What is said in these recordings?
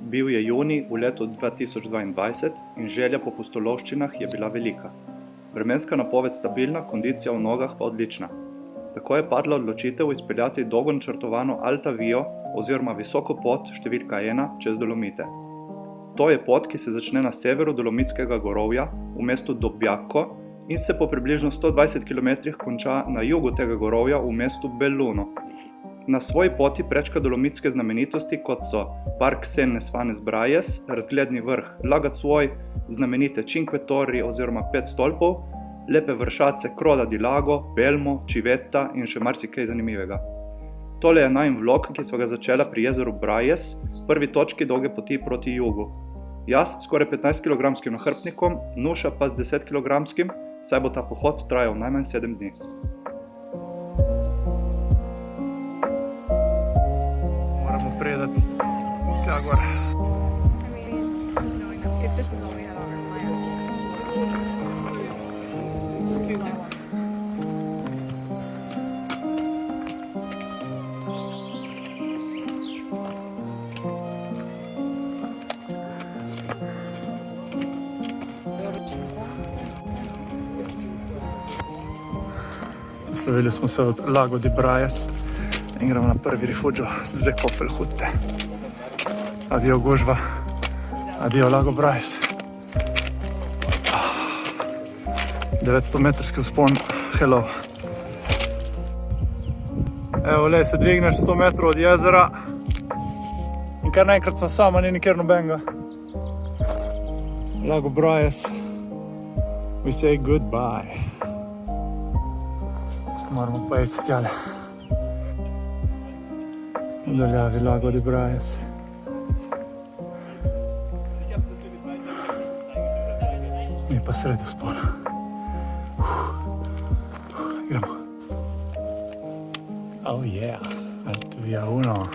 Bil je junij v letu 2022 in želja po pustolovščinah je bila velika. Vremenska napoved stabilna, kondicija v nogah pa odlična. Tako je padla odločitev izpeljati dolgo načrtovano Alta Vio oziroma visoko pot številka 1 čez Dolomite. To je pot, ki se začne na severu Dolomitskega gorovja v mestu Dobbiaco in se po približno 120 km konča na jugu tega gorovja v mestu Belluno. Na svoji poti prečka dolomitske znamenitosti, kot so Park Sennes Fanes Braies, razgledni vrh Lagazuoi, znamenite Cinque Torri oziroma 5 stolpov, lepe vršace Croda di Lago, Belmo, Civetta in še marsikaj zanimivega. Tole je najin vlog, ki sva ga začela pri jezeru Braies, prvi točki dolge poti proti jugu. Jaz skoraj 15 kg nahrbtnikom, Nuša pa z 10 kg, saj bo ta pohod trajal najmanj 7 dni. Moramo predati tja gor. Poslovili smo se od Lago di Braies in gremo na prvi rifugio z Kopfelhutte. Adio gužva, adio Lago Braies. 900 metrski vzpon, hello. Evo, le, se dvigneš 100 metrov od jezera in kar naenkrat sva sama, ni nikjer nobenega. Lago Braies, we say goodbye. Moramo pa iti tjale. V daljavi Lago di Braies. Mi pa sredi vzpona. Gremo. Oh yeah, Alta Via 1.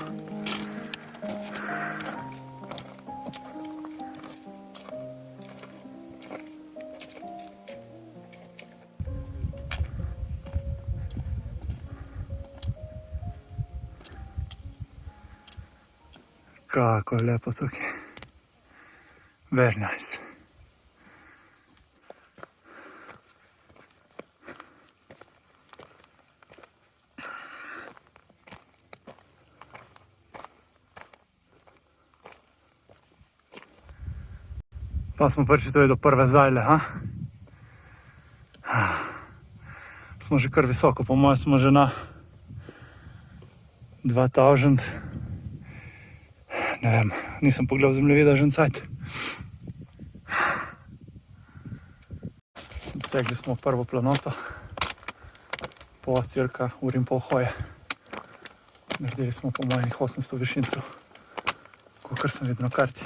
Kako je lepo tukaj. Very nice. Pa smo prišli tudi do prve zajle, ha? Smo že kar visoko, po mojem smo že na 2000. Ne vem, nisem pogledal zemljevida že en cajt. Dosegli smo prvo planoto po cirka uri in pol hoje. Naredili smo po mojih 800 višincev, kakor sem videl na karti.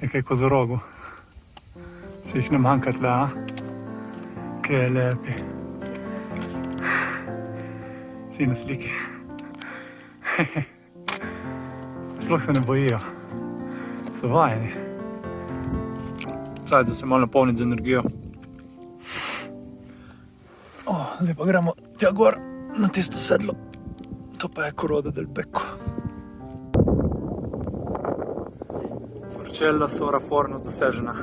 Nekaj kozorogov. Se jih ne manjka tle, a? Kaj je lepi. Vsi na sliki. Sploh se ne bojijo. So vajeni. Cajt, da se malo napolniti z energijo. Zdaj pa gremo tja gor na tisto sedlo. To pa je Croda del Becco. Forcella Sora Forno dosežena.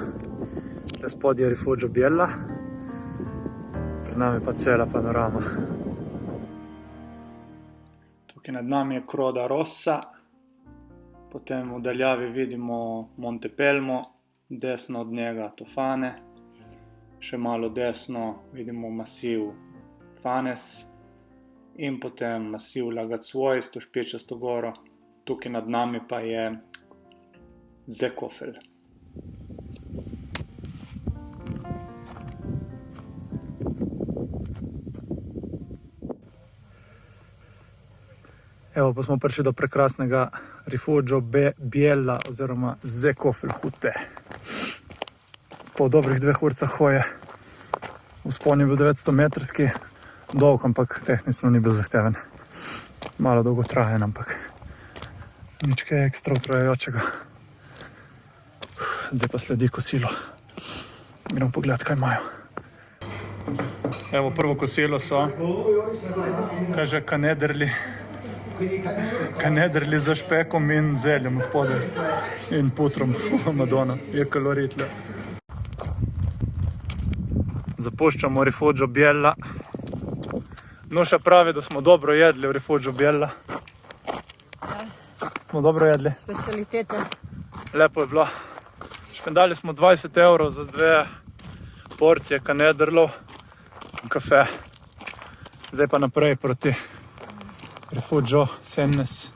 Tle spodje je Rifugio Biella, pred nami pa cela panorama. Tukaj nad nami je Croda Rossa, potem v daljavi vidimo Monte Pelmo, desno od njega Tofane, še malo desno vidimo masiv Fanes in potem masiv Lagazuoi s to špičasto goro. Tukaj nad nami pa je Zekofel. Evo, pa smo prišli do prekrasnega Rifugio Biella oziroma Zekofel hute. Po dobrih 2 urcah hoje. Vzpon je bil 900 metrski, dolg, ampak tehnično ni bil zahteven. Malo dolgotrajen, ampak nič kaj ekstra utrajajočega. Zdaj pa sledi kosilo. Gremo pogledati, kaj imajo. Evo, prvo kosilo so, kaže kanederli. Kanederli za špekom in zeljem spodaj. In putrom, Madonna, je kaloritle. Zapuščamo Rifugio Biella. Nuša pravi, da smo dobro jedli v Rifugio Biella. Smo dobro jedli. Specialitete. Lepo je bilo. Špendali smo 20 € za 2 porcije kanederlov in kafe. Zdaj pa naprej proti Rifugio Sennes.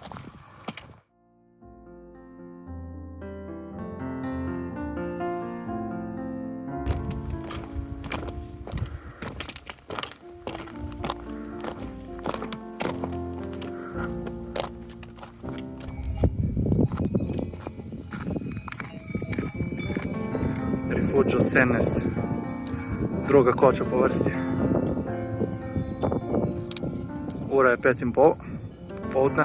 Rifugio Sennes, druga koča po vrsti. Ura je 5:30 popoldne.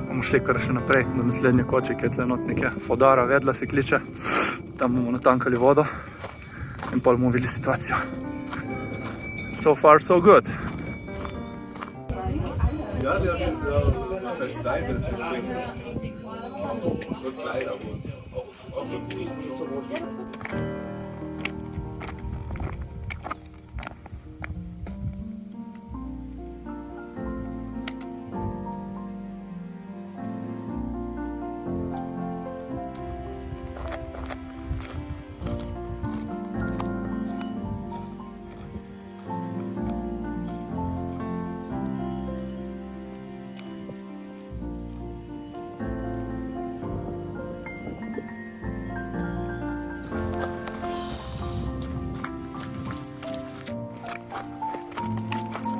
Bomo šli kar še naprej do naslednje koče, ki je tle not nekje Fodara, Vedla se kliče. Tam bomo natankali vodo in pol bomo videli situacijo. So far so good.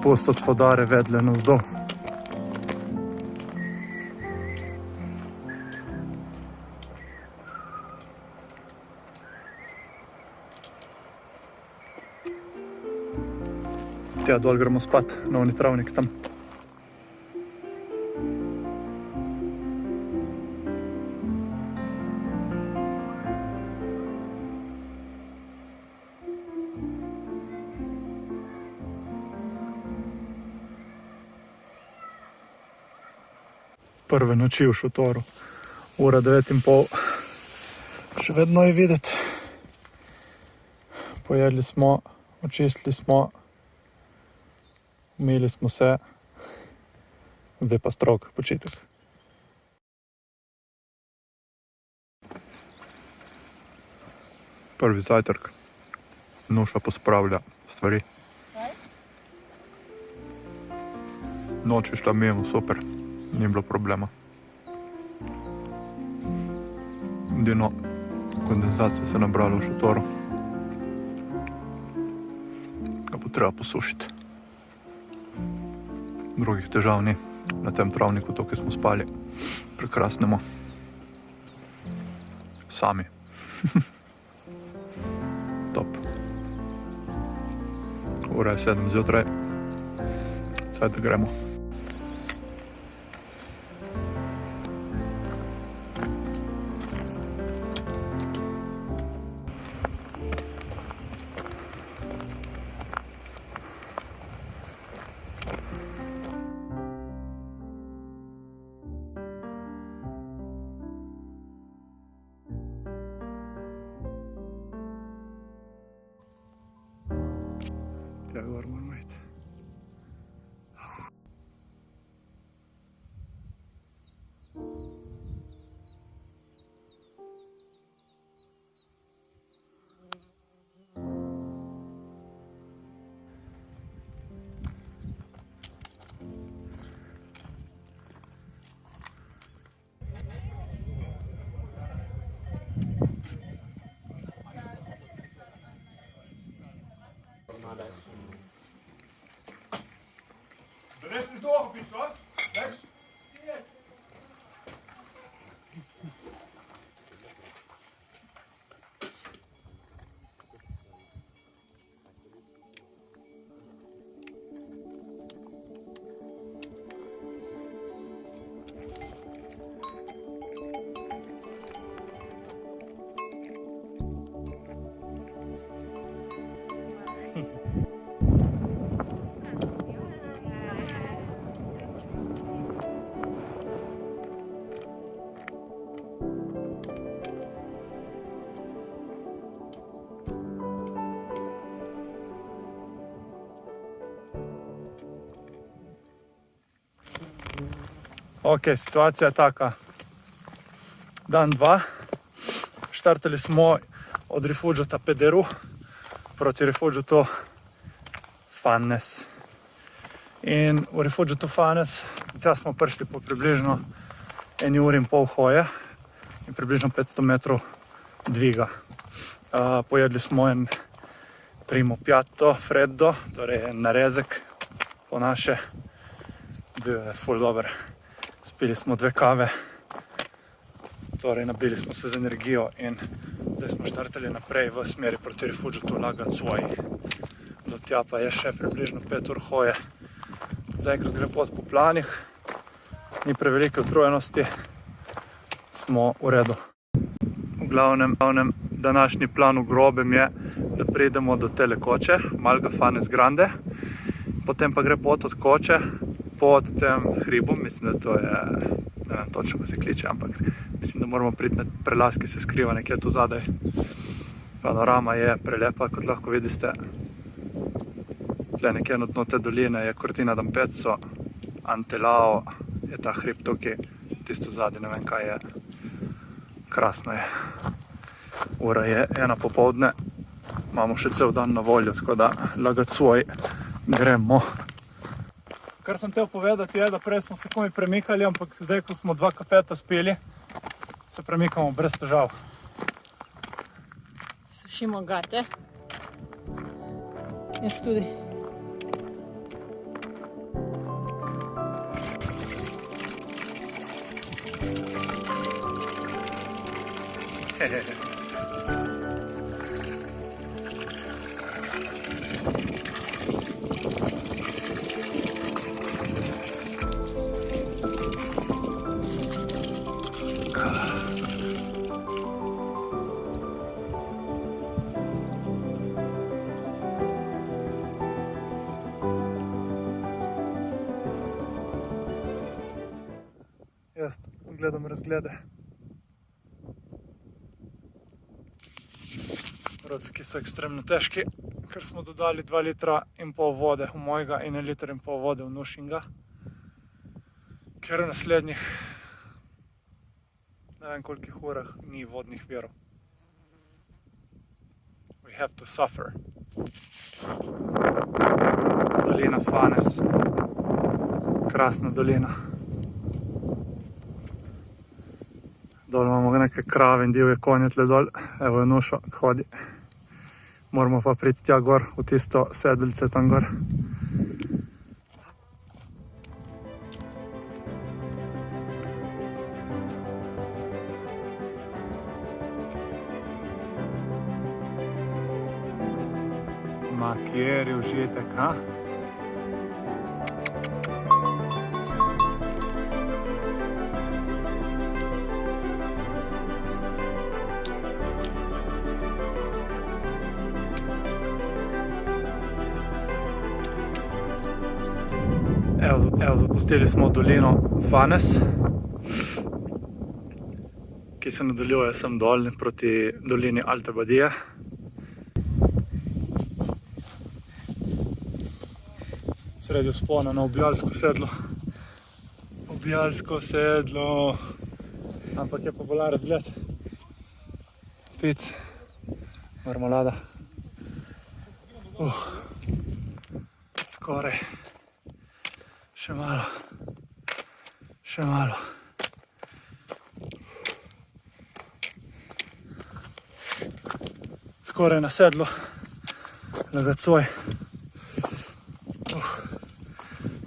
Spust od Fodare Vedle navzdol. Tja dol gremo spat na oni travnik tam. Prve noči v šotoru. Ura 9:30. Še vedno je videti. Pojedli smo, očistili smo, umili smo se. Zdaj pa strog počitek. Prvi zajtrk. Nuša pospravlja stvari. Noč je šla mimo, super. Ni bilo problema. Edino kondenzacija se je nabrala v šotoru. Ga bo treba posušiti. Drugih težav ni. Na tem travniku, to, ki smo spali, prekrasnemo. Sami. Top. Ura je 7 zjutraj. Zdaj da gremo. Tja gor moramo iti. Rest is doorgefietst hoor. Lex. Ok, situacija je taka. Dan 2. Štartali smo od Rifugiata Pederu proti Rifugiatu Fannes. In v Rifugiatu Fannes tja smo prišli po približno 1 uri in pol hoje in približno 500 metrov dviga. Pojedli smo en primo piatto freddo, torej en narezek po naše. Bil je ful dober. Spili smo 2 kave, torej nabili smo se z energijo in zdaj smo štartali naprej v smeri proti Rifugiatu Laga Zuoi. Do tja pa je še približno 5 ur hoje. Zaenkrat gre pot po planih, ni prevelike utrujenosti, smo v redu. V glavnem današnji plan v grobem je, da pridemo do tele koče, Malga Fannes Grande, potem pa gre pot od koče pod tem hribom, mislim, da to je, ne vem točno, ko se kliče, ampak mislim, da moramo priti na prelaz, ki se skriva nekje tu zadaj. Panorama je prelepa, kot lahko vidite. Tle nekje na dno te doline je Cortina d'Ampezzo, Antelao je ta hrib tukaj, tisto zadaj, ne vem kaj je. Krasno je. Ura je 1 popoldne, imamo še cel dan na voljo, tako da Laga Zuoi gremo. Kar sem hotel povedati je, da prej smo se komaj premikali, ampak zdaj, ko smo 2 kafeta spili, se premikamo brez težav. Sušimo gate. Jaz tudi. Jaz gledam razglede. Roziki so ekstremno težki, ker smo dodali 2,5 litra vode v mojega in 1,5 litra vode v Nušinga, ker v naslednjih ne vem kolikih urah ni vodnih virov. We have to suffer. Dolina Fannes. Krasna dolina. Dol imamo neke krave in divje konje tle dol, evo je Nušo, hodi. Moramo pa priti tja gor, v tisto sedlice tam gor. Ma kjer je užitek, ha? Evo, zapustili smo dolino Fannes, ki se nadaljuje sem dol proti dolini Alte Badije. Sredi vzpona na Obijalsko sedlo. Obijalsko sedlo, ampak je pa bolj razgled. Pic, marmolada. Skoraj. Še malo. Še malo. Skoraj na sedlo. Laga Zuoi.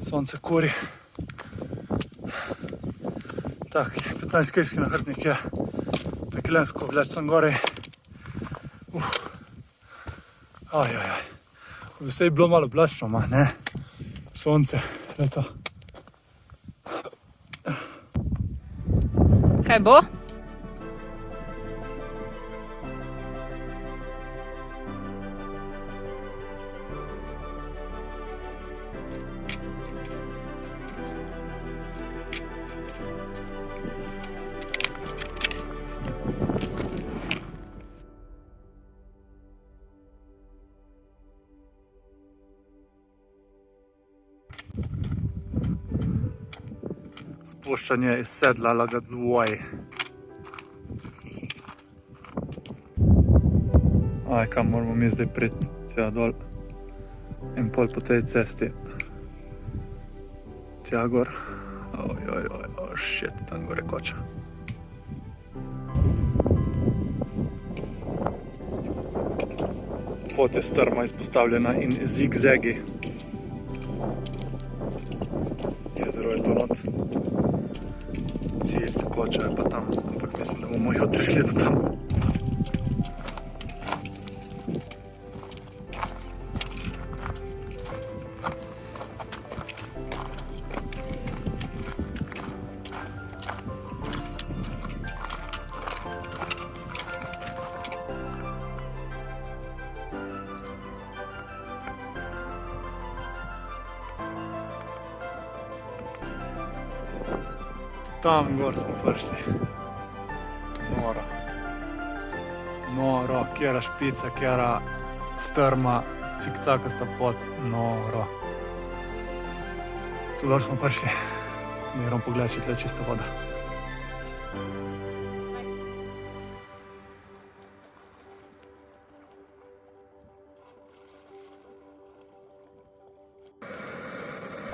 Sonce kuri. Tak, 15 kg nahrbnik je. Pekilensko vleč sem gori. Ajajaj. Vse je bilo malo oblačno, ne? Sonce, leto. Kaj bo? Spuščanje iz sedla Lagadzvoj. Aj, kam moramo mi zdaj priti? Tja dol. In pol po tej cesti. Tja gor. Shit, tam gore koča. Pot je strma izpostavljena in zigzagi. Jezero je tu not. Cilj koča je pa tam, ampak mislim, da bomo jutri šli do tam. Tam gor smo prišli. Noro. Noro, kjera špica, kjera strma, cikcakasta pot, noro. Tu dol smo prišli. Mirom pogled, če tle je čista voda.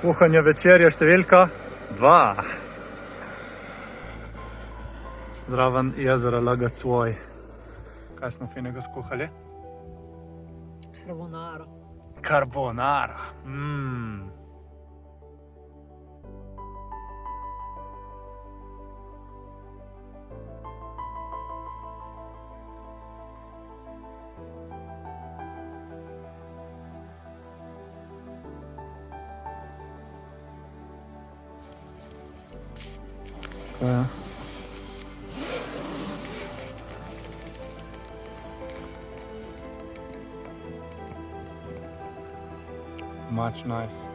Kuhanje večerje številka 2. Zraven jezera Lagadzvoj. Kaj smo finega skuhali? Carbonaro. Carbonara. Kaj je? Much nice.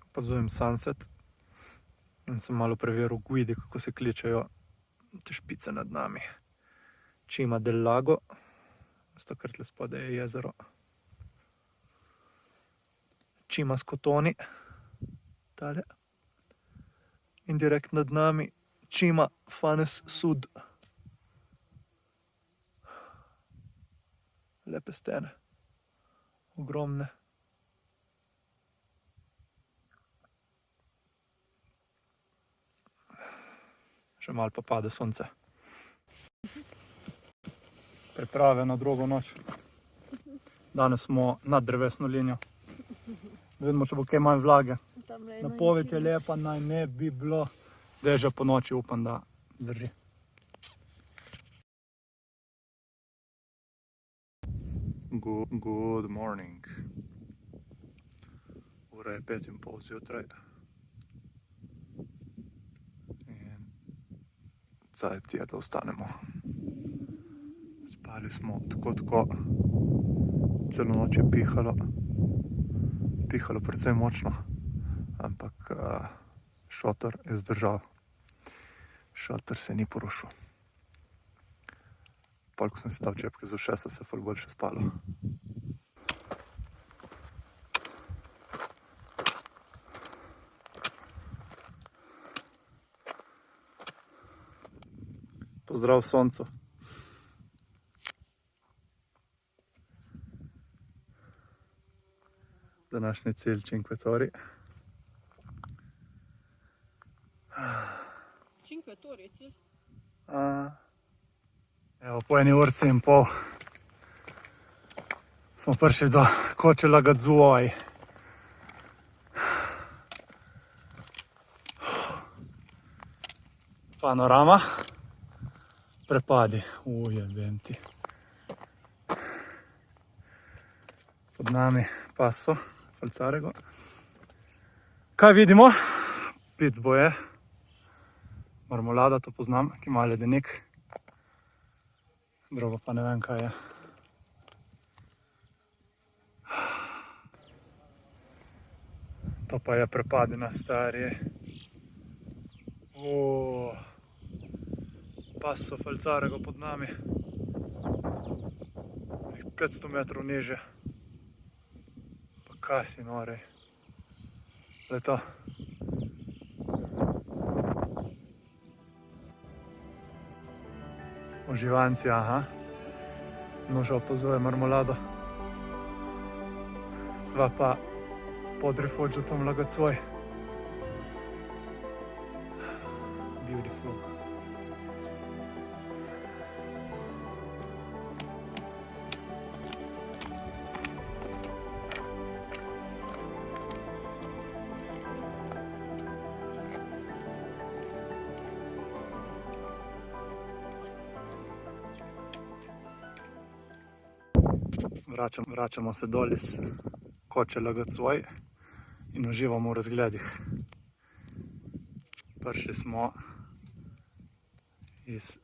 Opazujem sunset in sem malo preveril guidi, kako se kličejo te špice nad nami. Cima del Lago, zato ker tle spodaj je jezero. Cima Scotoni, tale. In direkt nad nami Cima Fanes Sud. Lepe stene, ogromne. Še malo pa pade sonce. Priprave na drugo noč. Danes smo nad drevesno linijo. Da vidimo, če bo kaj manj vlage. Napoved je lepa, naj ne bi bilo dežja po noči, upam, da zdrži. Good morning. Ura je 5:30 zjutraj. In cajt je, da ostanemo. Spali smo tako. Celo noč je pihalo. Pihalo precej močno, ampak šotor je zdržal. Šotor se ni porušil. Pol, ko sem si dal čepke za ušesa, se je ful boljše spalo. Pozdrav soncu. Današnji cilj Cinque Torri. Cinque Torri, cilj. Evo, po 1,5 ure smo prišli do Coche Lagazzuoi. Panorama, prepadi, ujebem ti. Pod nami Passo Falzarego. Kaj vidimo? Pitbo je. Marmolada, to poznam, ki ima ledenik. Drugo pa ne vem, kaj je. To pa je prepadina, stari. Passo Falzarego pod nami. 500 metrov niže. Pa kaj si norej. Zdaj to. Uživanci, aha. Nuša opazuje marmolado. Sva pa pod Rifugiotom Lagazzuoi. Beautiful. Vračamo se dol iz Coche Lagazzuoi in uživamo v razgledih. Prišli smo iz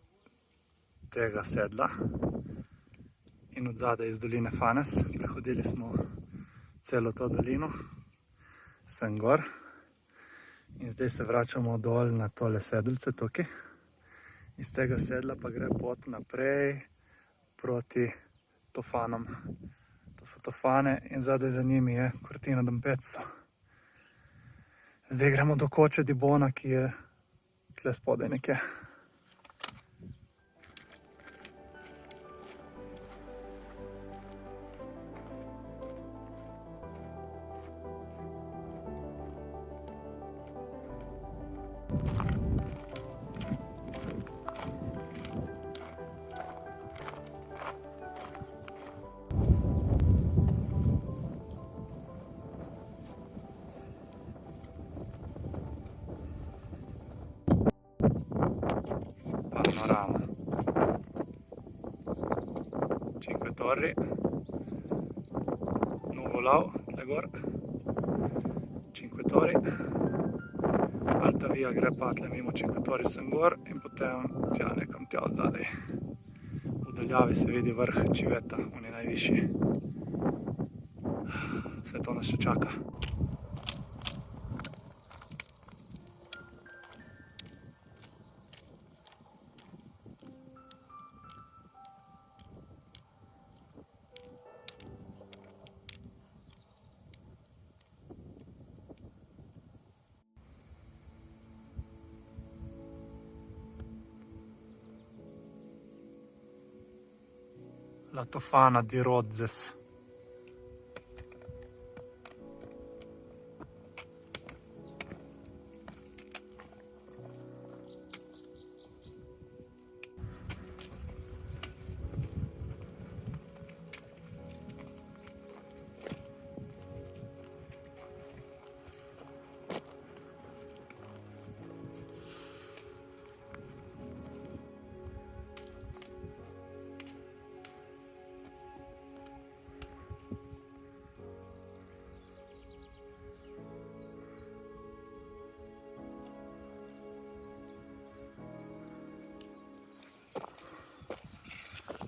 tega sedla in od zadaj iz doline Fanes. Prehodili smo celo to dolino, sem gor, in zdaj se vračamo dol na tole sedlce tukaj. Iz tega sedla pa gre pot naprej proti Tofanom. To so Tofane in zadaj za njimi je Cortina d'Ampezzo. Zdaj gremo do Coche di Bona, ki je tle spodaj nekje. Panorama. Cinque Torri. Nuvolao, tle gor. Cinque Torri. Alta via gre pa tle mimo Cinque Torri sem gor in potem tja nekam tja od zadaj. V daljavi se vidi vrh Civetta, on je najvišji. Vse to nas še čaka. La Tofana di Rozzes.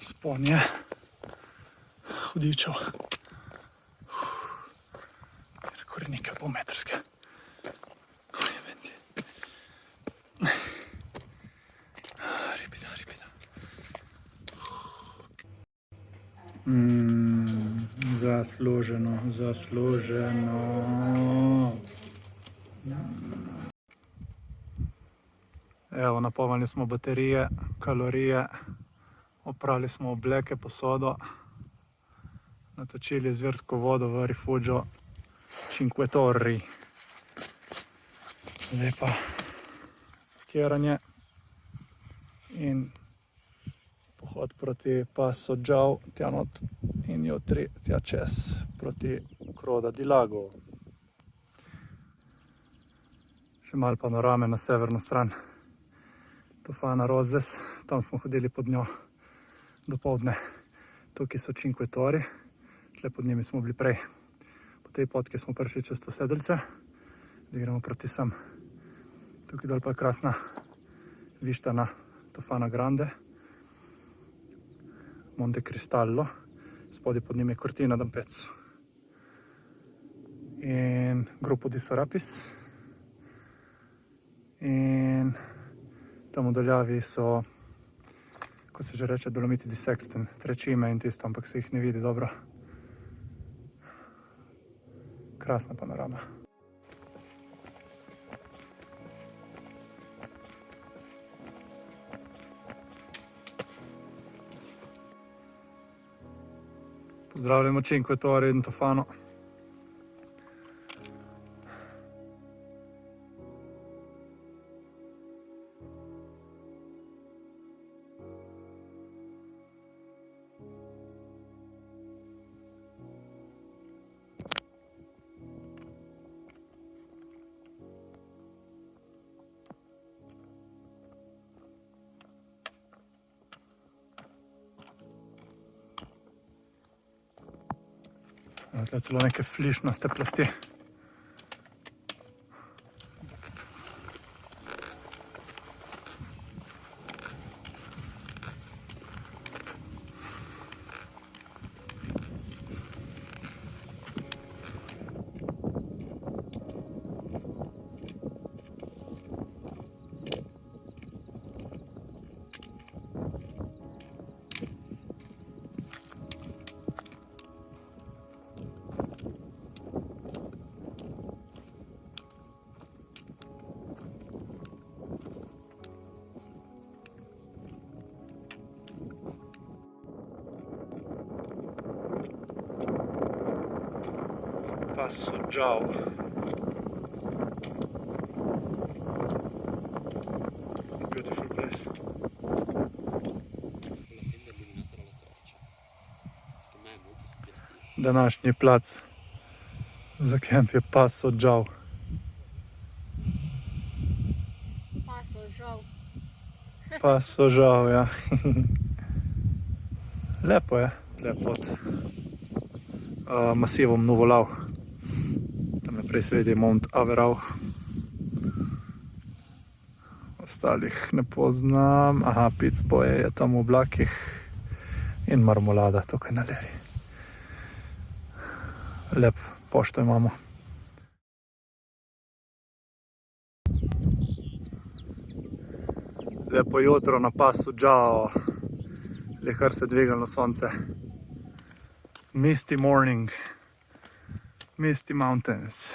Spon je hudičev. Korenike polmetrske. Ripida. Zasluženo. Evo, napolnili smo baterije, kalorije. Oprali smo obleke, posodo, natočili izvirsko vodo v Rifugio Cinque Torri. Zdaj pa parkiranje in pohod proti pasu Džau, tja not in jutri tja čez proti Croda di Lago. Še malo panorame na severno stran Tofana Roses, tam smo hodili pod njo dopoldne. Tukaj so Cinque Torri, tle pod njimi smo bili prej. Po tej potki smo prišli čez to sedlce, zdaj gremo proti sem. Tukaj dol pa je krasna višta na Tofana Grande, Monte Cristallo, spodaj pod njimi je Cortina d'Ampezzo in Gruppo di Serapis. In tam v daljavi so, ko se že reče, Dolomiti di Sexten, Trečime in tisto, ampak se jih ne vidi dobro. Krasna panorama. Pozdravljamo Cinque Torri in Tofano. Tle celo neke flišnaste plasti. Passo Džau. Beautiful place. Današnji plac za kemp je Passo Džau. Passo Džau, ja. Lepo je, tle pod masivom Nuvolau. Tam naprej se vidi Mount Averau. Ostalih ne poznam. Aha, Pizboje je tam v oblakih in Marmolada tukaj na levi. Lep pošto imamo. Lepo jutro na Pasu Džau. Kar se dvigalo sonce. Misty morning. Misty mountains.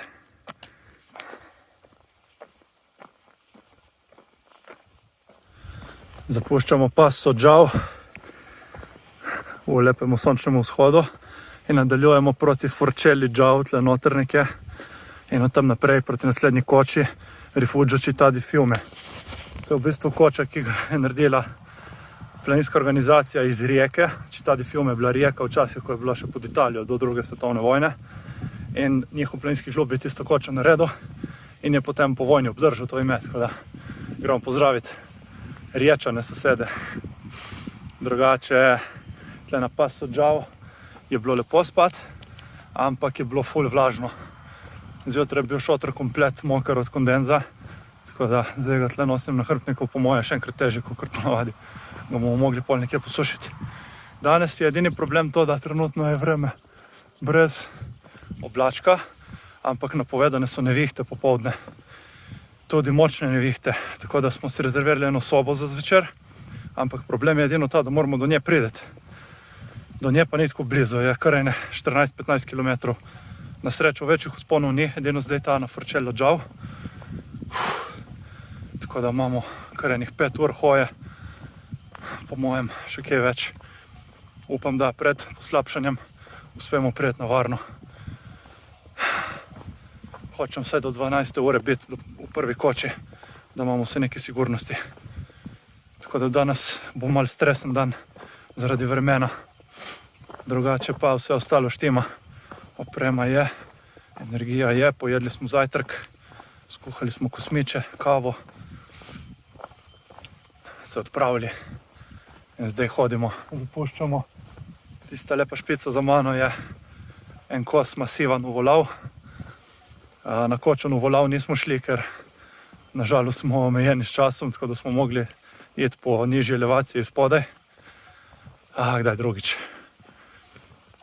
Zapuščamo Passo Džau v lepemu sončnemu vzhodu in nadaljujemo proti Forcelli Džau, tle noter nekje, in od tam naprej proti naslednji koči Rifugio Città di Fiume. To je v bistvu koča, ki ga je naredila planinska organizacija iz Rijeke. Città di Fiume je bila Rijeka včasih, ko je bila še pod Italijo do druge svetovne vojne. In njihov planinski klub je tisto kočo naredil in je potem po vojni obdržal to ime. Tako da gremo pozdraviti Riječane sosede. Drugače, tle na Passo Džau je bilo lepo spati, ampak je bilo ful vlažno. Zjutraj je bil šotor komplet moker od kondenza, tako da zdaj ga tle nosim na hrbtniku, po moje še enkrat težje, kot ponavadi. Ga bomo mogli pol nekje posušiti. Danes je edini problem to, da trenutno je vreme brez oblačka, ampak napovedane so nevihte popoldne. Tudi močne nevihte, tako da smo si rezervirali eno sobo za zvečer, ampak problem je edino ta, da moramo do nje priti. Do nje pa ni tako blizu, je kar 14-15 km. Na srečo večjih vzponov ni, edino zdaj ta na Forcello Džau. Tako da imamo kar 5 ur hoje, po mojem še kaj več. Upam, da pred poslabšanjem uspemo priti na varno. Hočem vsaj do 12. ure biti v prvi koči, da imamo vse neke sigurnosti. Tako da danes bo malo stresen dan zaradi vremena. Drugače pa vse ostalo štima. Oprema je, energija je, pojedli smo zajtrk, skuhali smo kosmiče, kavo, se odpravili in zdaj hodimo. Zapuščamo. Tista lepa špica za mano je en kos masivan uvolav. Na kočen uvolav nismo šli, ker nažalost smo omejeni s časom, tako da smo mogli iti po nižji elevaciji spodaj. Kdaj drugič.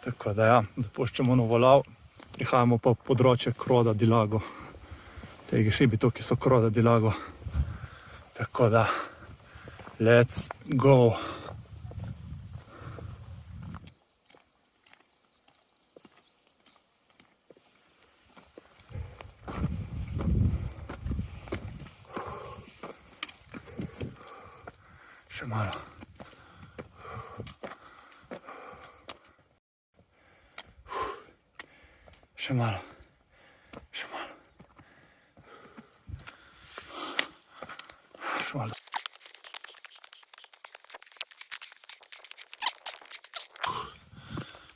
Tako da ja, zapuščamo na uvolav. Prihajamo pa v področje Croda di Lago. Tegi hribi ki so Croda di Lago. Tako da, let's go! Še malo. Še malo. Še malo. Še malo.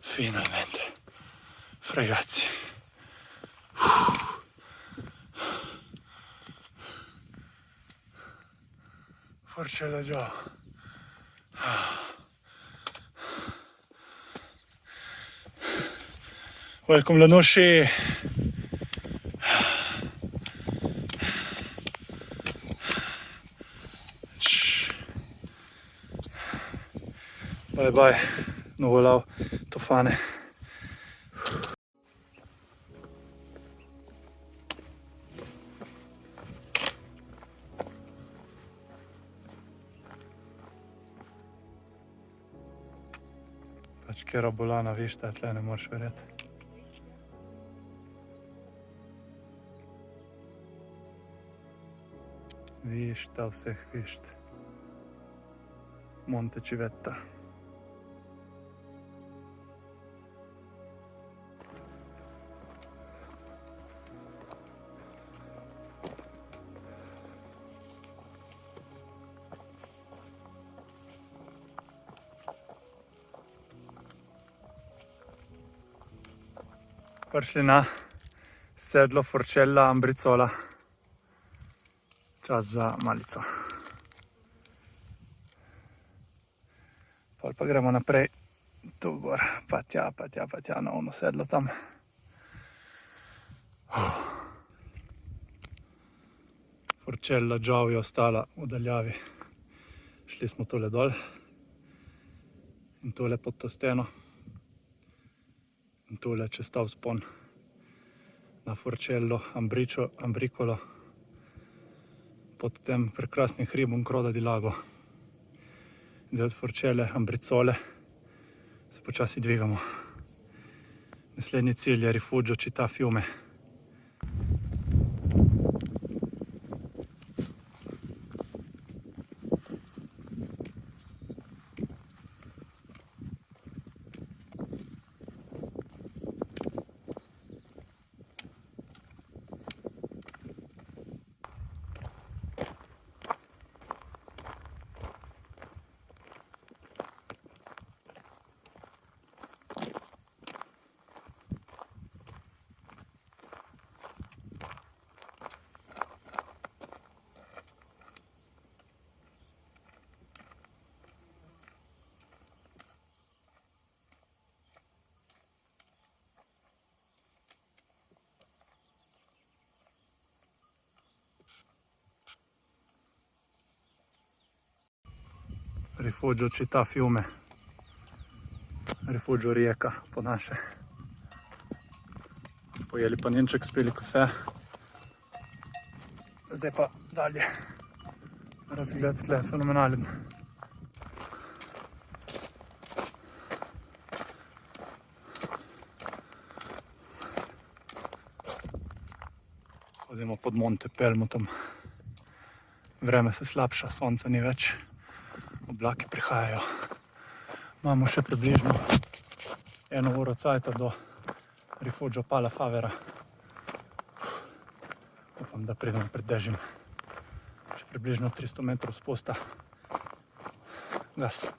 Finalmente. Ragazzi. Forcella già. Welcome Lanushi. Bye bye. Nuvolal tufane. Pač kera bolana, viš, ta tle ne moreš verjeti. Višta vseh višt. Monte Civetta. Prišli na sedlo Forcella Ambricola. Čas za malico. Pol pa gremo naprej, tu gor, pa tja, na ono sedlo tam. Forcella Joe je ostala v daljavi. Šli smo tole dol in tole pod to steno. In tole čez ta vzpon na Forcello Ambricolo pod tem prekrasnim hribom Croda di Lago. Zdaj od Forcelle Ambricole se počasi dvigamo. Naslednji cilj je Rifugio Città Fiume. Rifugio Città Fiume. Rifugio rijeka po naše. Pojeli panenček, spili kafe. Zdaj pa dalje. Razgled tle fenomenalen. Hodimo pod Monte Pelmutom. Vreme se slabša, sonca ni več. Oblaki prihajajo. Imamo še približno 1 uro cajta do Rifugio Pala Favera. Upam, da pridemo pred dežjem. Še približno 300 metrov spusta Gas.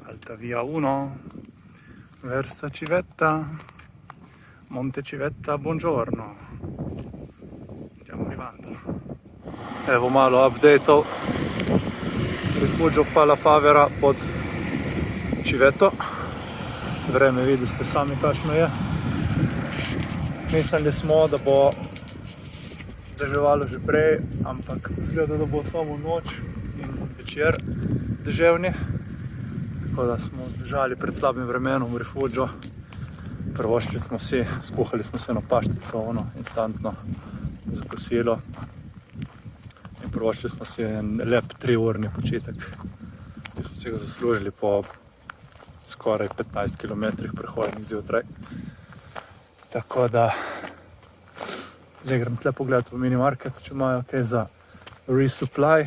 Alta via 1 verso Civetta, Monte Civetta, buongiorno. Stiamo arrivando. Evo malo updateov rifugio Palafavera pod Civeto. Vreme vidite sami kakšno je. Mislili smo, da bo deževalo že prej, ampak izgleda, da bo samo noč in večer deževni. Tako da smo zdržali pred slabim vremenom v rifugio. Prvošli smo si, skuhali smo se eno paštico, instantno za kosilo. In prvošli smo si en lep 3-urni počitek, ki smo si ga zaslužili po skoraj 15 km prehojenih zjutraj. Tako da zdaj grem tle pogledati v minimarket, če imajo kaj za resupply.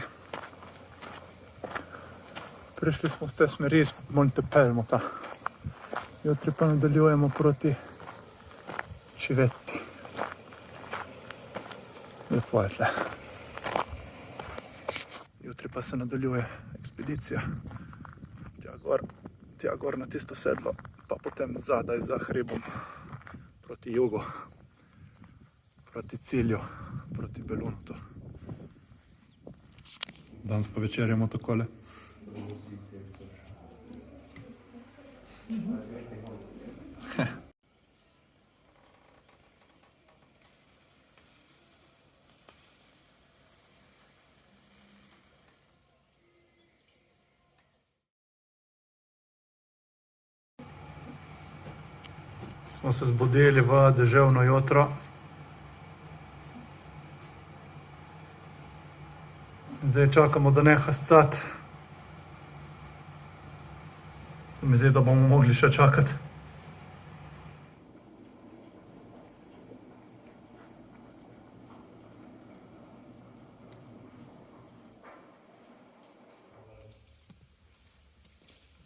Prišli smo z te smeri iz Montepelmota. Jutri pa nadaljujemo proti Civetti. Lepo je tle. Jutri pa se nadaljuje ekspedicija. Tja gor na tisto sedlo, pa potem zadaj za hribom proti jugu, proti cilju, proti Belunutu. Danes pa večerjamo takole. Smo se zbudili v deževno jutro. Zdaj čakamo, da neha scati. Se mi zdi, da bomo mogli še čakati.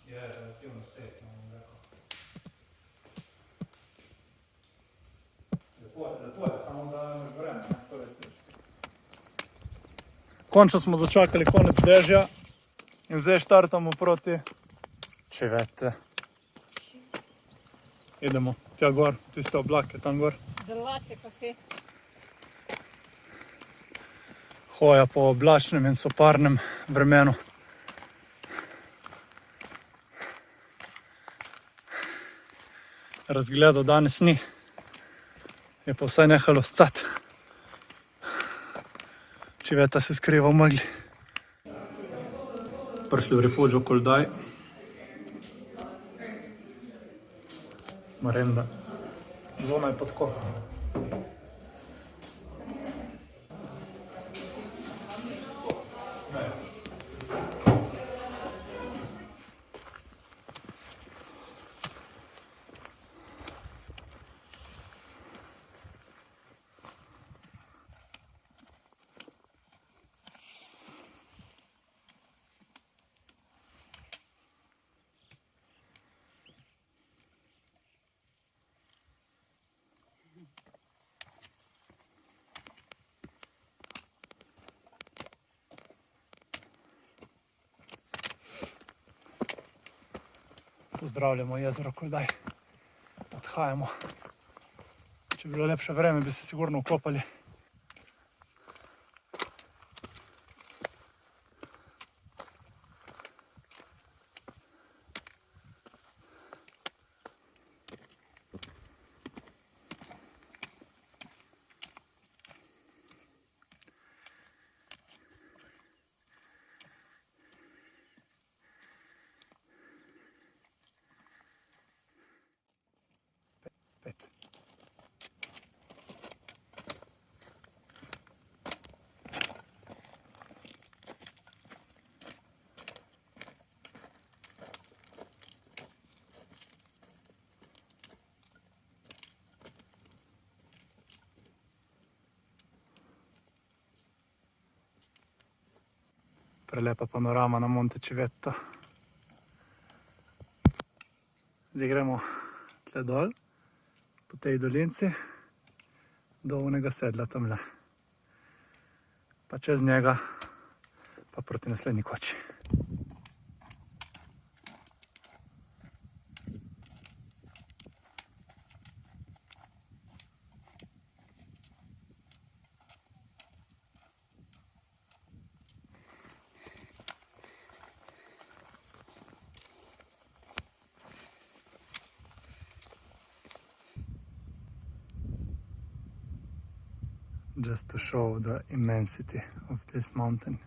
Je relativno setno, bom rekel. Lepo je, samo da imaš vreme, to je težko. Končno smo dočakali konec dežja in zdaj štartamo proti Civette. Idemo tja gor, tiste oblake tam gor. Delate kafe. Hoja po oblačnem in soparnem vremenu. Razgledov danes ni, je pa vsaj nehalo scati. Civetta se skriva v megli. Prišli v rifugio Koldaj. Marenda. Zona je pa tako. Pozdravljamo jezero Koldaj. Odhajamo. Če bi bilo lepše vreme, bi se sigurno vkopali. Prelepa panorama na Monte Civetta. Zdaj gremo tle dol, po tej dolinci, do onega sedla tamle. Pa čez njega, pa proti naslednji koči. Just to show the immensity of this mountain.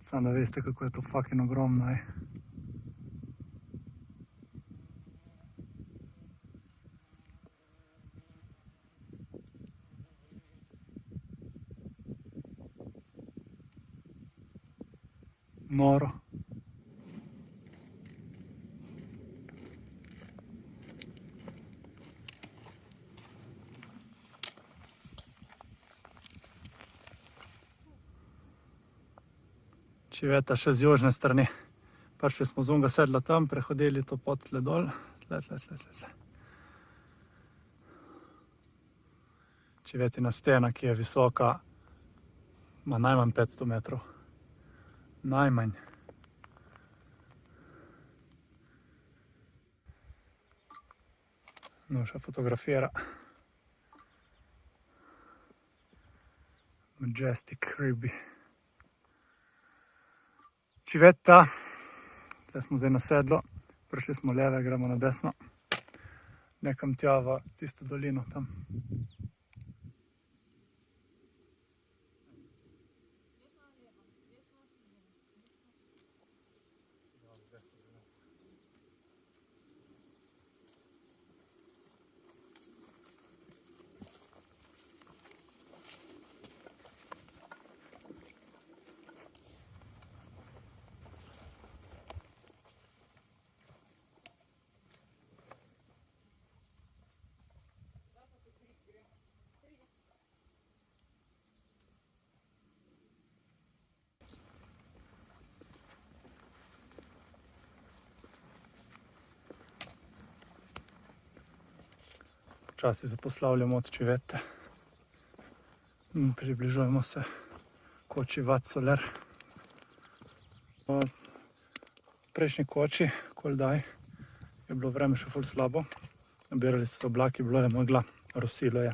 Samo da veste, kako je to fucking ogromno, Noro. Civetta še z južne strani. Prišli smo z onega sedla tam, prehodili to pot tle dol. Tle. Civettina stena, ki je visoka, ima najmanj 500 metrov. Najmanj. Nuša fotografira. Majestic Ribi. Civetta, tle smo zdaj na sedlu, prišli smo leve, gremo na desno, nekam tja v tisto dolino tam. Počasi se poslavljamo od Civette. Približujemo se koči Vat Soler. V prejšnji koči, Koldaj, je bilo vreme še ful slabo. Nabirali so se oblaki, bilo je megla, rosilo je.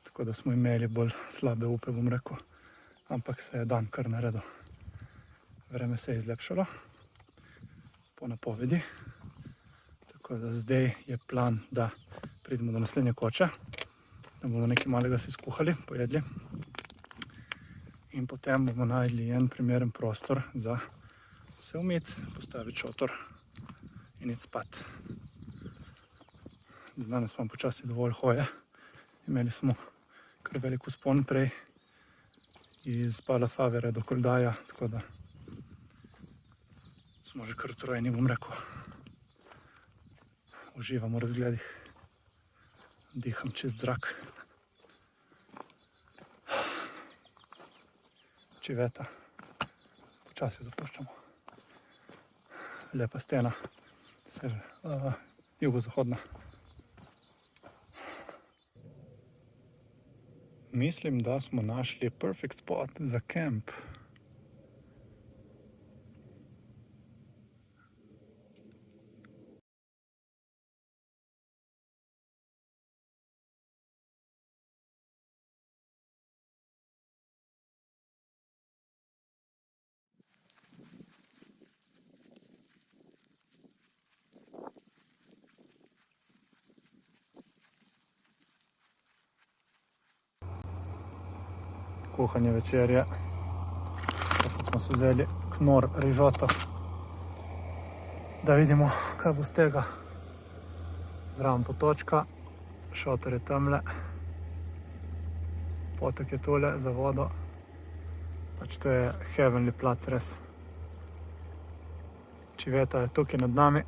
Tako da smo imeli bolj slabe upe, bom rekel. Ampak se je dan kar naredil. Vreme se je izlepšalo po napovedi. Tako da zdaj je plan, da pridemo do naslednje koče, da bomo nekaj malega si skuhali, pojedli. In potem bomo najdli en primeren prostor za se umiti, postaviti šotor in iti spat. Danes smo počasi dovolj hoje. Imeli smo kar velik vzpon prej iz Pala Favere do Koldaja, tako da smo že kar utrujeni, bom rekel. Uživam v razgledih. Diham čist zrak. Civetta. Počasi zapuščamo. Lepa stena. Jugozahodna. Mislim, da smo našli perfect spot za camp. Kuhanje večerje. Tako smo se vzeli knor rižoto, da vidimo, kaj bo z tega. Zraven potočka, šotor je tamle, potok je tule za vodo. Pač to je heavenly plac, res. Civetta je tukaj nad nami.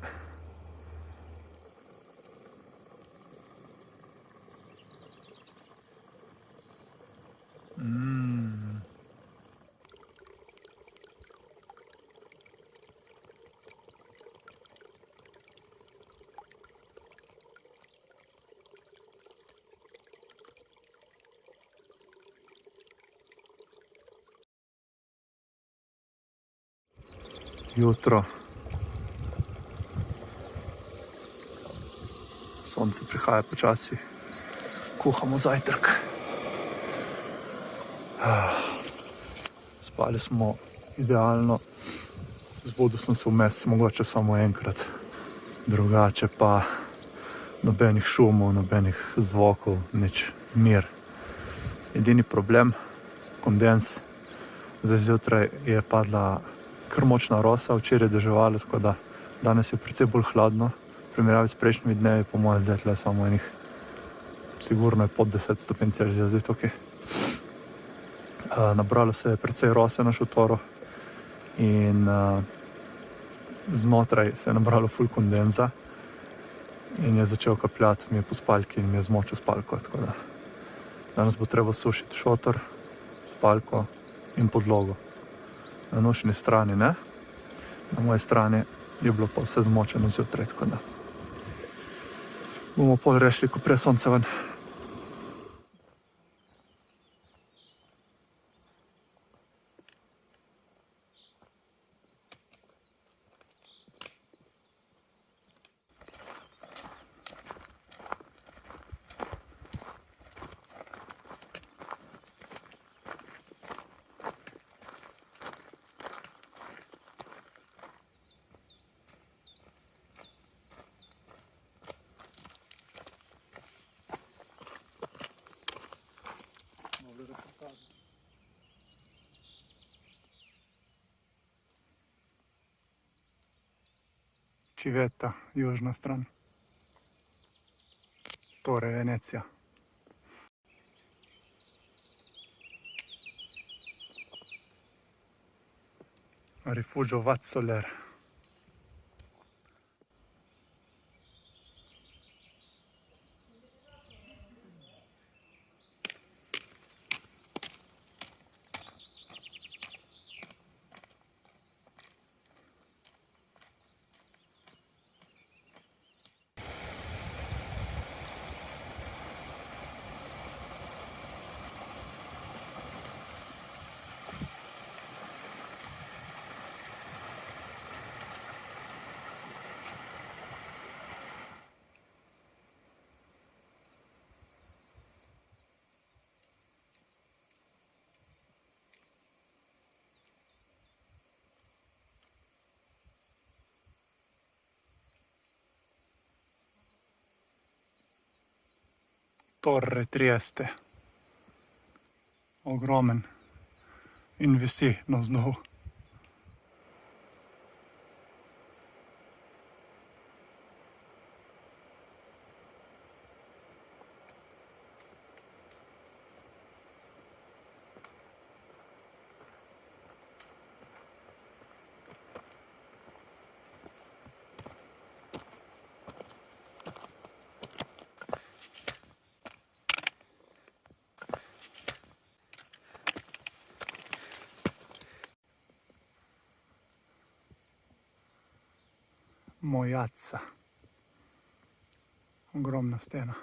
jutro. Sonce prihaja počasi. Kuhamo zajtrk. Spali smo idealno. Zbudil sem se vmes mogoče samo enkrat. Drugače pa nobenih šumov, nobenih zvokov, nič, mir. Edini problem, kondens. Zdaj zjutraj je padla kar močna rosa, včeraj je deževalo, tako da danes je precej bolj hladno. V primerjavi s prejšnjimi dnevi, po mojem, zdaj tle samo enih, sigurno je pod 10 stopinj Celzija zdaj tukaj. Nabralo se je precej rose na šotoru in znotraj se je nabralo ful kondenza in je začel kapljati mi je po spalki in mi je zmočil spalko, tako da danes bo treba sušiti šotor, spalko in podlogo. Na Nušini strani ne, na moji strani je bilo pa vse zmočeno zjutraj, tako da bomo pol rešili, ko prije sonce ven. Civetta, južna stran. Torre Venecija. Rifugio Vatsoler. Torre Trieste. Ogromen in visi navzdol. Mojazza. Ogromna stena.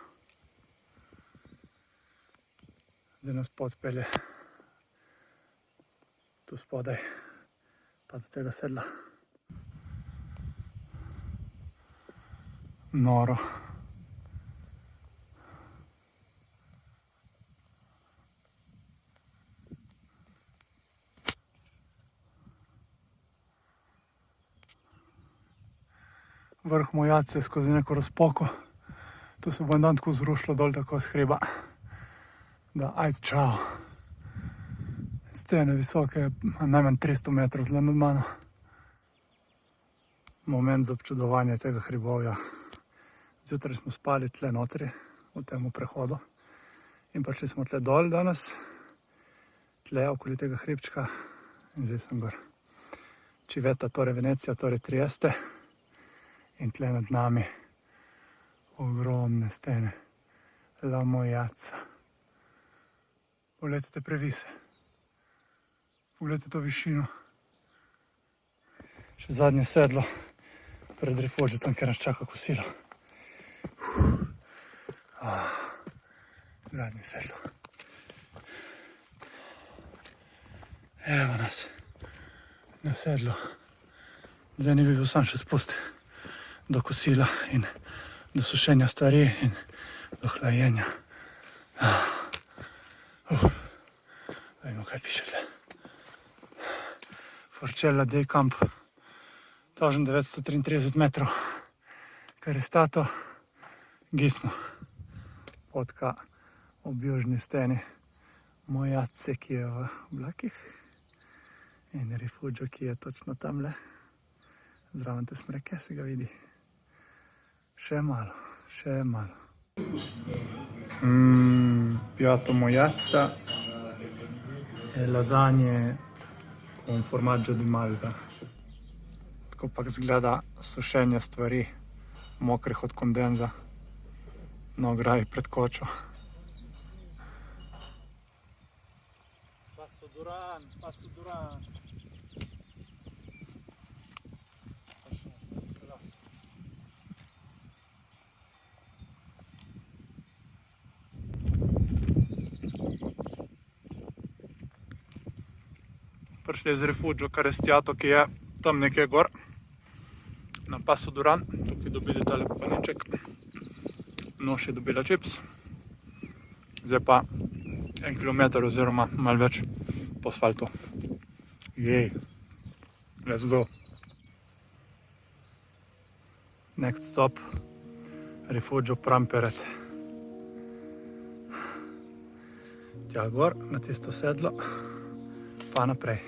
Zdaj nas pot pelje tu spodaj, pa do tega sedla. Noro. Vrh Mojazze skozi neko razpoko. Tu se bo en dan tako zrušilo dol tako s hreba. Da, ajde, čao. Stene visoke, najmanj 300 metrov tle nad mano. Moment za občudovanje tega hribovja. Zjutraj smo spali tle notri, v temu prehodu. In prišli smo tle dol danes, tle okoli tega hribčka. In zdaj sem gor. Civetta, Torre Venecija, Torre Trieste. In tle nad nami ogromne stene. La Mojazza. Pogledajte te previse. Pogledajte to višino. Še zadnje sedlo pred Rifugiotom, ker nas čaka kosilo. Zadnje sedlo. Evo nas na sedlu Zdaj ne bi bil sam še spust do kosila in do sušenja stvari in do hlajenja. Da vidimo, kaj piše tle. Forcella Day Camp, 1933 metrov, Carestato, Gisno, potka ob južni steni Mojatce, ki je v oblakih, in Rifugio, ki je točno tamle, zraven te smreke se ga vidi. Še malo, še malo. Piatto Mojatca e lasagne con formaggio di Malga. Tako pa izgleda sušenje stvari, mokrih od kondenza, na ograji pred kočo. Passo Duran, Passo Duran. Prišli z Rifugio Carestiato, ki je tam nekje gor, na Passo Duran. Tukaj dobili tale paniček, Noš je dobila čips. Zdaj pa 1 kilometer oziroma malo več po asfaltu. Jej, let's go. Next stop, Rifugio Pramperet. Tja gor, na tisto sedlo, pa naprej.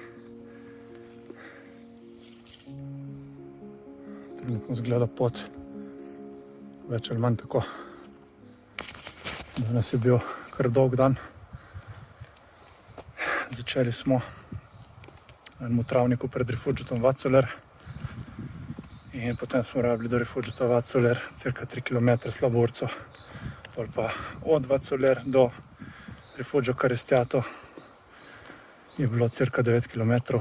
Trenutno zgleda pot več ali manj tako. Danes je bil kar dolg dan. Začeli smo na enem travniku pred Rifugio Vatsoler in potem smo rabili do Rifugio Vatsoler cirka 3 km slabo urco. Pol pa od Vatsoler do Rifugio Carestiato je bilo cirka 9 km.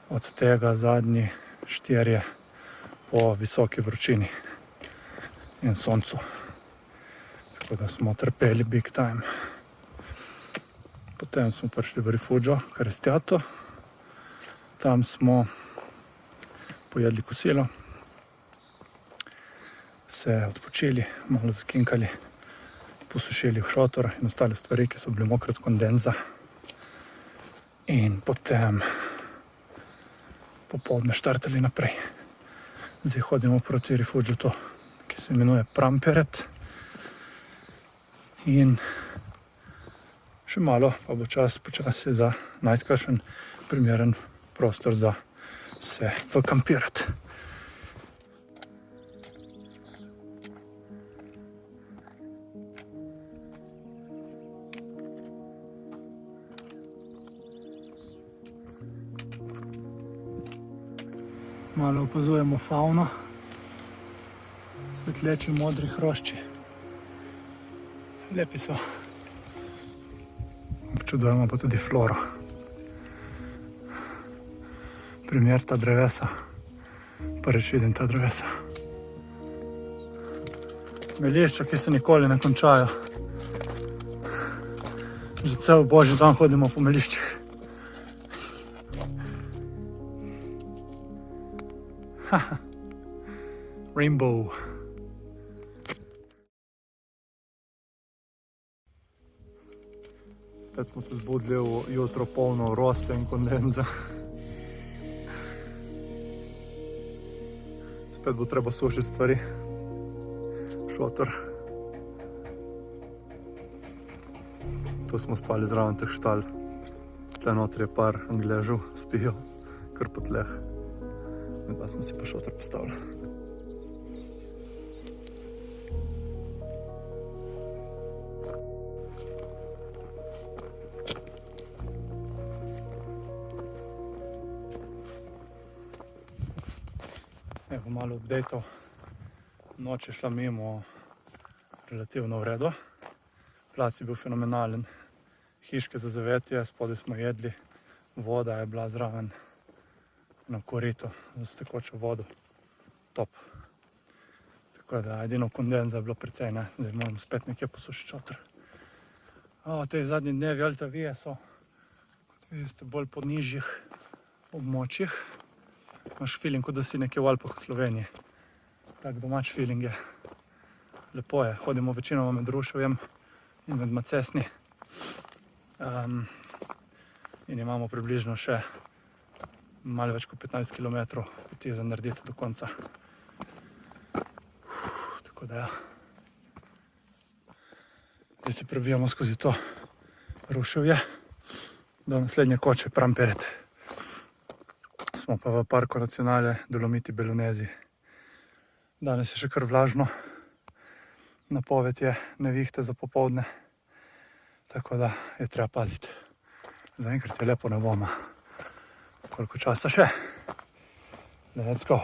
Od tega zadnji 4 po visoki vročini in soncu. Tako da smo trpeli big time. Potem smo prišli v Rifugio Carestiato. Tam smo pojedli kosilo, se odpočili, malo zakinkali, posušili v šotor in ostale stvari, ki so bili mokre od kondenza. In potem popoldne štartali naprej. Zdaj hodimo proti Rifugiu, ki se imenuje Pramperet. In še malo, pa bo čas počasi za najti kakšen primeren prostor za se vkampirati. Malo opazujemo fauno, svetleči modri hrošči. Lepi so. Občudujemo pa tudi floro. Primer ta drevesa. Prvič vidim ta drevesa. Melišča, ki se nikoli ne končajo. Že cel božji dan hodimo po meliščih. Rainbow. Spet smo se zbudili v jutro polno rose in kondenza. Spet bo treba sušiti stvari. Šotor. Tu smo spali zraven teh štal. Tle notri je par Angležev, spijo kar po tleh. In pa smo si pa šotor postavili. Evo malo updateov. Noč je šla mimo relativno v redu. Plac je bil fenomenalen. Hiške za zavetje, spodaj smo jedli. Voda je bila zraven na koritu z tekočo vodo. Top. Tako da edino kondenza je bilo precej, ne. Zdaj moram spet nekje posušiti šotor. Te zadnji dnevi Altavije so, kot vidite, bolj po nižjih območjih. Imaš feeling, kot da si nekje v Alpah v Sloveniji. Tak domač feeling je. Lepo je, hodimo večinoma med Ruševjem in med Macesni. In imamo približno še malo več kot 15 km poti za narediti do konca. Tako da ja. Zdaj se prebijamo skozi to Ruševje do naslednje koče Pramperet. Smo pa v parku nacionale Dolomiti Bellunesi. Danes je še kar vlažno. Napoved je nevihte za popoldne. Tako da je treba paziti. Zaenkrat je lepo nebo, koliko časa še. Let's go.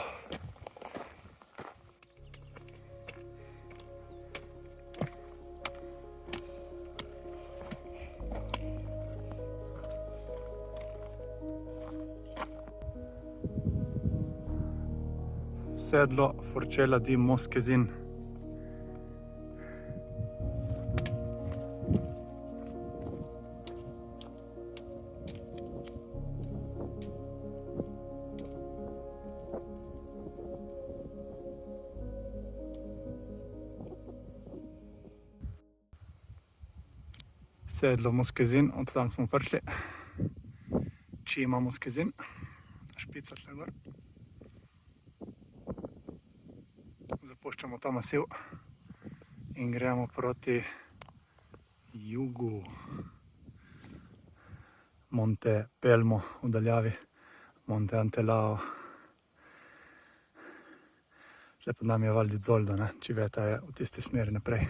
Sedlo Forcella di Moschesin. Sedlo Moschesin, od tam smo prišli. Cima Moschesin, špica tle gor. Zapuščamo ta masiv in gremo proti jugu. Monte Pelmo v daljavi, Monte Antelao. Zdaj pod nami je Val di Zoldo, Civeta je v tisti smeri naprej.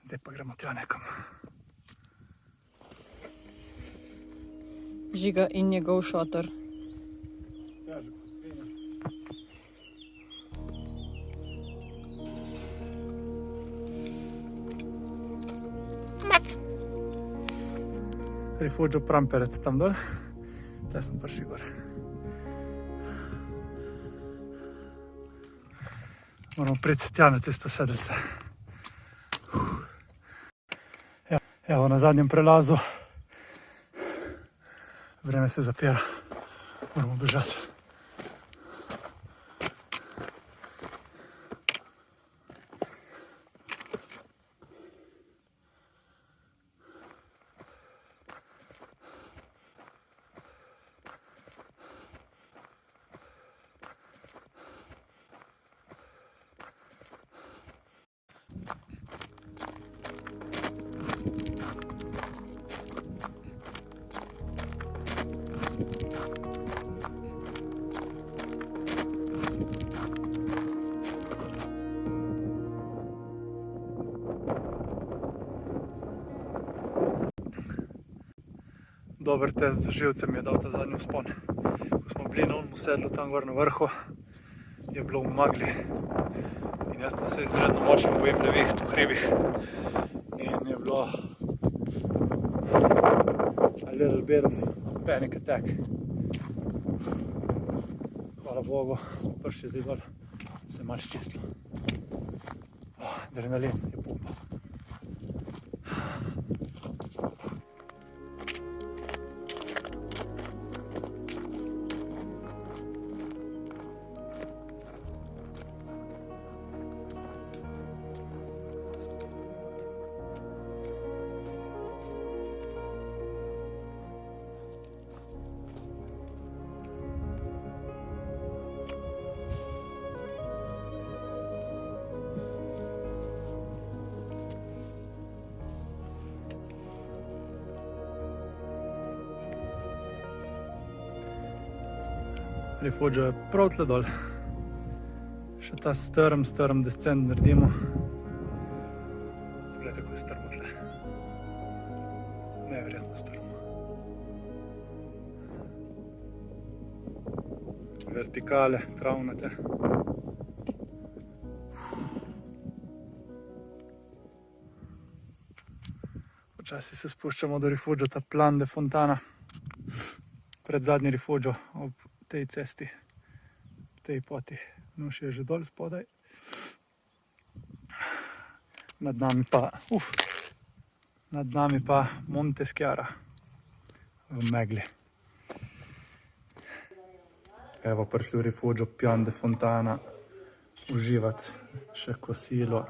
Zdaj pa gremo tja nekam. Žiga in njegov šotor. Rifugio Pramperet tam dol. Zdaj smo prišli gor. Moramo priti tja na tisto sedlice. Evo, na zadnjem prelazu. Vreme se zapira. Moramo bežati. Dober test za živce mi je dal ta zadnji vzpon. Ko smo bili na onemu sedlu tam gor na vrhu, je bilo v magli. In jaz pa se izredno močno bojim neviht v hribih. In je bilo a little bit of panic attack. Hvala Bogu, smo prišli zdaj dol, se je malo ščistilo. Adrenalin je pumpal. Rifugio je prav tle dol. Še ta strm descent naredimo. Poglejte, kako je strmo tle. Neverjetno strmo. Vertikale, travnate. Počasi se spuščamo do Rifugio, ta Plan de Fontana. Pred zadnji Rifugio ob tej cesti, tej poti. Noš je že dol spodaj. Nad nami pa Monte Schiara v megli. Evo, prišli v Rifugio Pian de Fontana uživati še kosilo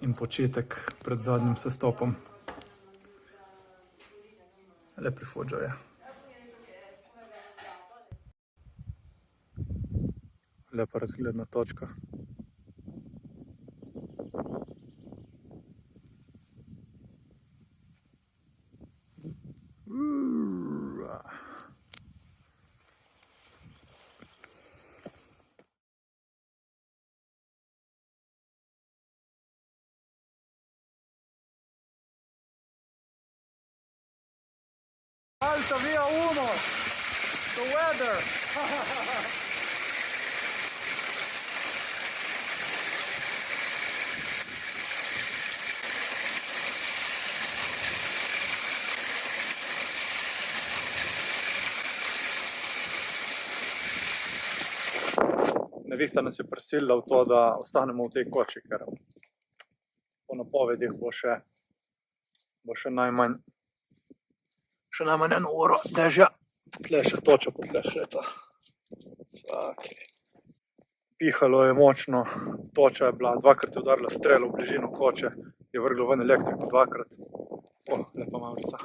in počitek pred zadnjim sestopom. Lep Rifugio je. Lepa razgledna točka. Alta via uno! The weather! Nevihta nas je prisilila v to, da ostanemo v tej koči, ker po napovedih bo še najmanj eno uro dežja. Tle še toča po tleh leta. Pihalo je močno, toča je bila, dvakrat je udarila strelo v bližino koče, je vrglo ven elektriko dvakrat. Lepa mavrica.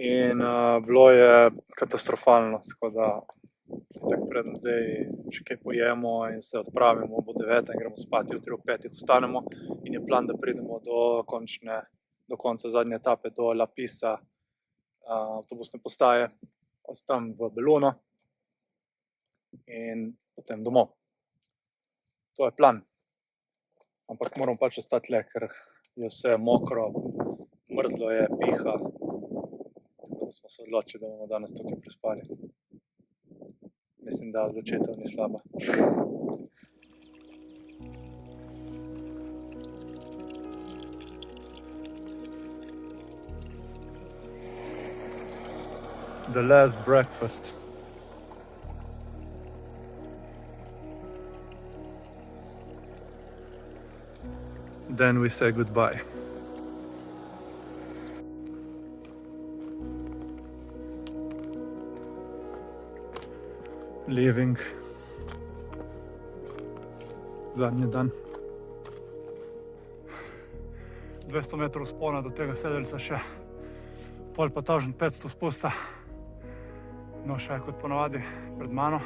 In bilo je katastrofalno, tako da tako preden zdaj še kaj pojemo in se odpravimo, bo 9 in gremo spati, jutri ob 5 ostanemo in je plan, da pridemo do konca zadnje etape, do La Pisa, avtobusne postaje, od tam v Belluno in potem domov. To je plan. Ampak moramo pač ostati le, ker je vse mokro, mrzlo je, piha, tako da smo se odločili, da bomo danes tukaj prespali. Mislim, da odločitev ni slaba. The last breakfast. Then we say goodbye. Leaving. Zadnji dan. 200 metrov spona do tega sedeljca še. Pol pa 1500 spusta. No, še kot ponavadi pred mano.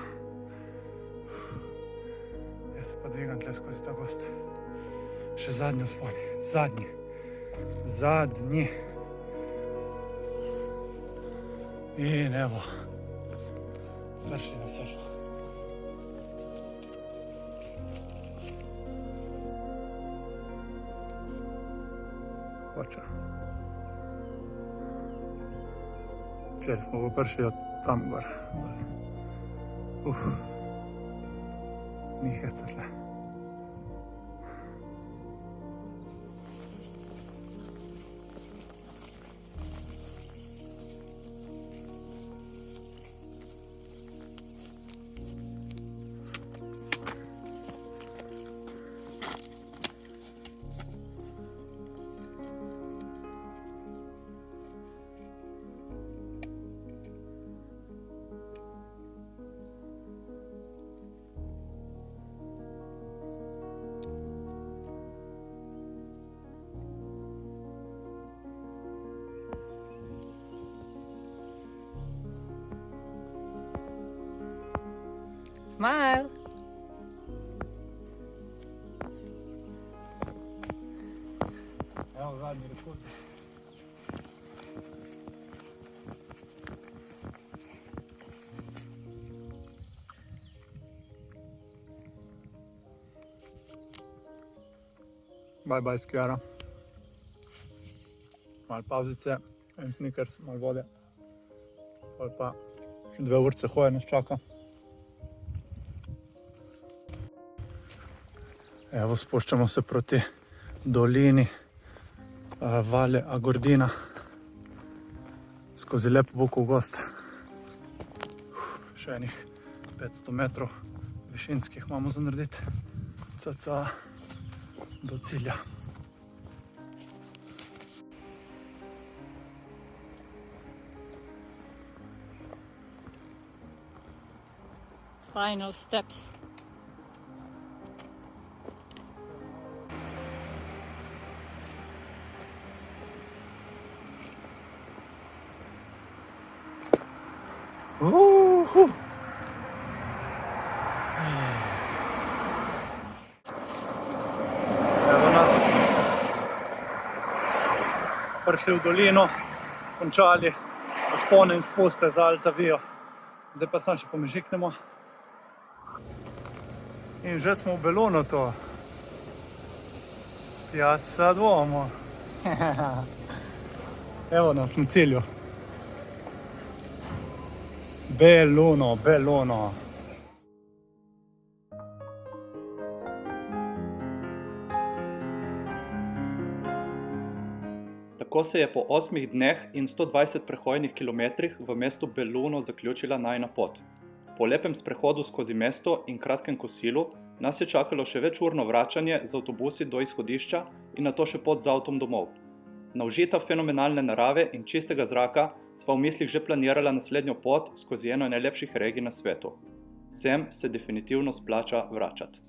Jaz se pa dvigam tle skozi ta gost. Še zadnji vzpon. Zadnji. In evo. Prišli na sedlo. Koča. Včeraj smo pa prišli od tam gor. Ni heca tle. Smile. Evo zadnji rekord. Bye bye Skjara. Malo pauzice, en snickers, malo vode. Pa še 2 urce hoje nas čaka. Evo, spuščamo se proti dolini Valle Agordina skozi lep Bukov gozd. Še enih 500 metrov višinskih imamo za narediti, cca do cilja. final steps. Evo nas. Prišli v dolino, končali vzpone in spuste za Altavijo. Zdaj pa samo še pomežiknemo. In že smo v Bellunu to. Piazza Duomo. Evo nas na cilju. Belluno, Belluno. Tako se je po 8 dneh in 120 prehojenih kilometrih v mestu Belluno zaključila najina pot. Po lepem sprehodu skozi mesto in kratkem kosilu nas je čakalo še večurno vračanje z avtobusi do izhodišča in nato še pot z avtom domov. Naužita fenomenalne narave in čistega zraka sva v mislih že planirala naslednjo pot skozi eno najlepših regij na svetu. Sem se definitivno splača vračati.